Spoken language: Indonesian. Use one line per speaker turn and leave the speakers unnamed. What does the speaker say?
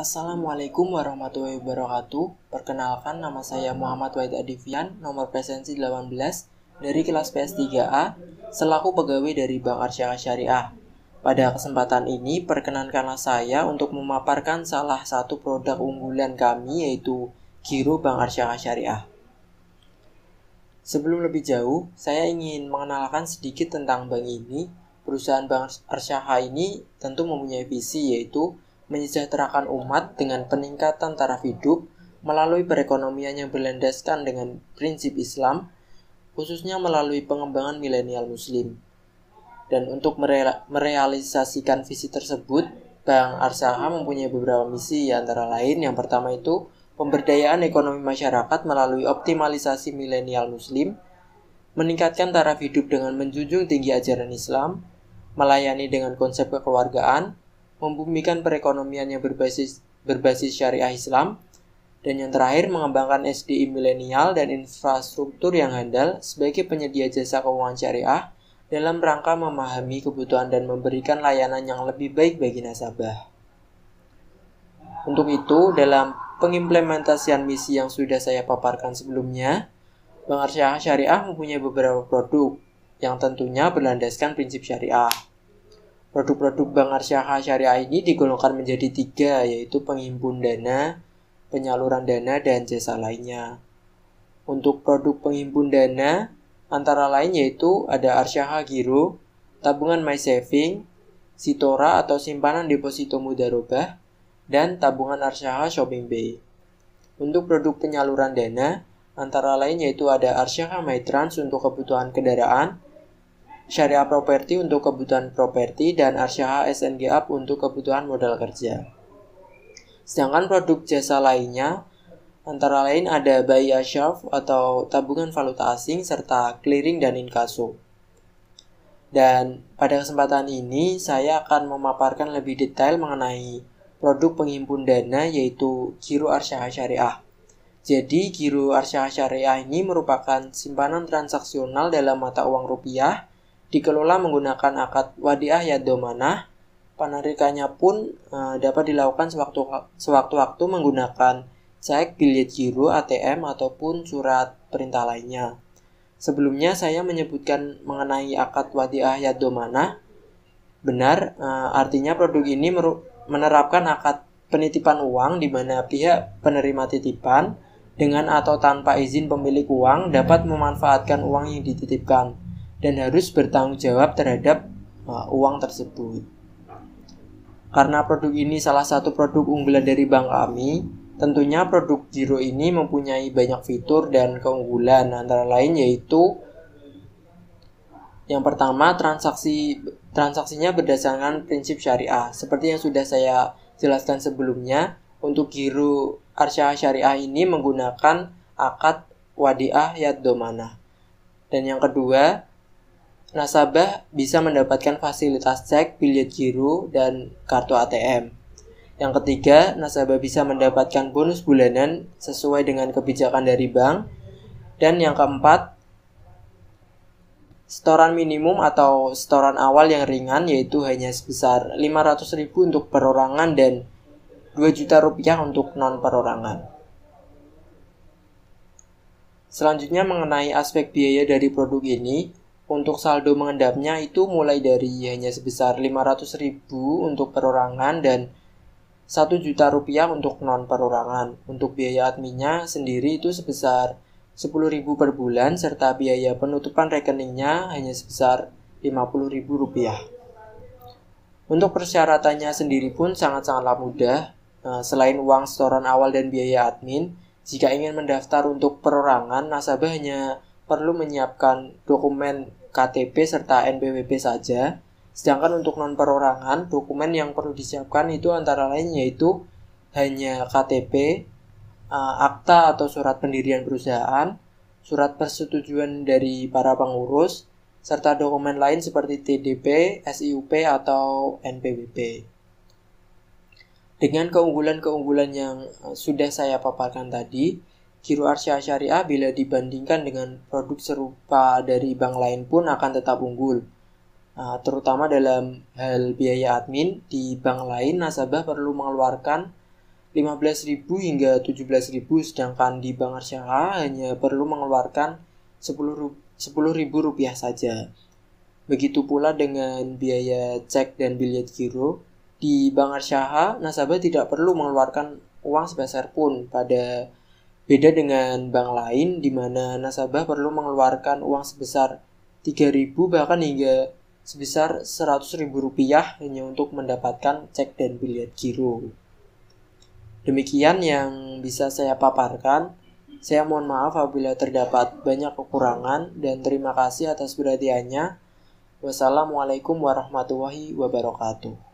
Assalamualaikum warahmatullahi wabarakatuh. Perkenalkan, nama saya Muhammad Wahid Adifian, nomor presensi 18 dari kelas PS3A, selaku pegawai dari Bank Arsyakah Syariah. Pada kesempatan ini, perkenankanlah saya untuk memaparkan salah satu produk unggulan kami, yaitu Giro Bank Arsyakah Syariah. Sebelum lebih jauh, saya ingin mengenalkan sedikit tentang bank ini. Perusahaan Bank Arsyakah ini tentu mempunyai visi, yaitu menyejahterakan umat dengan peningkatan taraf hidup melalui perekonomian yang berlandaskan dengan prinsip Islam, khususnya melalui pengembangan milenial Muslim. Dan untuk merealisasikan visi tersebut, Bank Arsyakah mempunyai beberapa misi, antara lain yang pertama itu pemberdayaan ekonomi masyarakat melalui optimalisasi milenial Muslim, meningkatkan taraf hidup dengan menjunjung tinggi ajaran Islam, melayani dengan konsep kekeluargaan, membumikan perekonomian yang berbasis syariah Islam, dan yang terakhir mengembangkan SDI milenial dan infrastruktur yang handal sebagai penyedia jasa keuangan syariah dalam rangka memahami kebutuhan dan memberikan layanan yang lebih baik bagi nasabah. Untuk itu, dalam pengimplementasian misi yang sudah saya paparkan sebelumnya, Bank Arsyakah Syariah mempunyai beberapa produk yang tentunya berlandaskan prinsip syariah. Produk-produk Bank Arsyakah Syariah ini digolongkan menjadi 3, yaitu penghimpun dana, penyaluran dana, dan jasa lainnya. Untuk produk penghimpun dana, antara lain yaitu ada Arsyakah Giro, tabungan My Saving, Sitora atau simpanan deposito mudharabah, dan tabungan Arsyakah Shopping Bay. Untuk produk penyaluran dana, antara lain yaitu ada Arsyakah My Trans untuk kebutuhan kendaraan, Syariah Property untuk kebutuhan properti, dan Arsyakah SNG Up untuk kebutuhan modal kerja. Sedangkan produk jasa lainnya antara lain ada Buy Ashraf atau tabungan valuta asing serta clearing dan inkaso. Dan pada kesempatan ini saya akan memaparkan lebih detail mengenai produk penghimpun dana, yaitu Giro Arsyakah Syariah. Jadi Giro Arsyakah Syariah ini merupakan simpanan transaksional dalam mata uang rupiah, dikelola menggunakan akad wadiah yad domanah. Penarikannya pun dapat dilakukan sewaktu-waktu menggunakan cek, bilet giro, ATM, ataupun surat perintah lainnya. Sebelumnya saya menyebutkan mengenai akad wadiah yad domanah. Benar, artinya produk ini menerapkan akad penitipan uang di mana pihak penerima titipan dengan atau tanpa izin pemilik uang dapat memanfaatkan uang yang dititipkan dan harus bertanggung jawab terhadap uang tersebut. Karena produk ini salah satu produk unggulan dari bank kami, tentunya produk Giro ini mempunyai banyak fitur dan keunggulan, antara lain yaitu yang pertama, transaksinya berdasarkan prinsip syariah. Seperti yang sudah saya jelaskan sebelumnya, untuk Giro Arsyakah Syariah ini menggunakan akad wadiah yad domanah. Dan yang kedua, nasabah bisa mendapatkan fasilitas cek, bilet giro, dan kartu ATM. Yang ketiga, nasabah bisa mendapatkan bonus bulanan sesuai dengan kebijakan dari bank. Dan yang keempat, setoran minimum atau setoran awal yang ringan, yaitu hanya sebesar 500.000 untuk perorangan dan 2 juta rupiah untuk non-perorangan. Selanjutnya mengenai aspek biaya dari produk ini, untuk saldo mengendapnya itu mulai dari hanya sebesar 500.000 untuk perorangan dan 1 juta rupiah untuk non-perorangan. Untuk biaya adminnya sendiri itu sebesar 10.000 per bulan, serta biaya penutupan rekeningnya hanya sebesar 50.000 rupiah. Untuk persyaratannya sendiri pun sangat-sangatlah mudah. Selain uang setoran awal dan biaya admin, jika ingin mendaftar untuk perorangan, nasabah hanya perlu menyiapkan dokumen KTP serta NPWP saja. Sedangkan untuk non-perorangan, dokumen yang perlu disiapkan itu antara lain yaitu hanya KTP, akta atau surat pendirian perusahaan, surat persetujuan dari para pengurus, serta dokumen lain seperti TDP, SIUP, atau NPWP. Dengan keunggulan-keunggulan yang sudah saya paparkan tadi, Giro Arsyakah Syariah bila dibandingkan dengan produk serupa dari bank lain pun akan tetap unggul. Terutama dalam hal biaya admin, di bank lain nasabah perlu mengeluarkan 15.000 hingga 17.000, sedangkan di Bank Arsyaha hanya perlu mengeluarkan 10.000 rupiah saja. Begitu pula dengan biaya cek dan biliet giro. Di Bank Arsyaha, nasabah tidak perlu mengeluarkan uang sebesar pun, beda dengan bank lain di mana nasabah perlu mengeluarkan uang sebesar 3.000 bahkan hingga sebesar 100.000 rupiah hanya untuk mendapatkan cek dan biliet giro. Demikian yang bisa saya paparkan. Saya mohon maaf apabila terdapat banyak kekurangan dan terima kasih atas perhatiannya. Wassalamualaikum warahmatullahi wabarakatuh.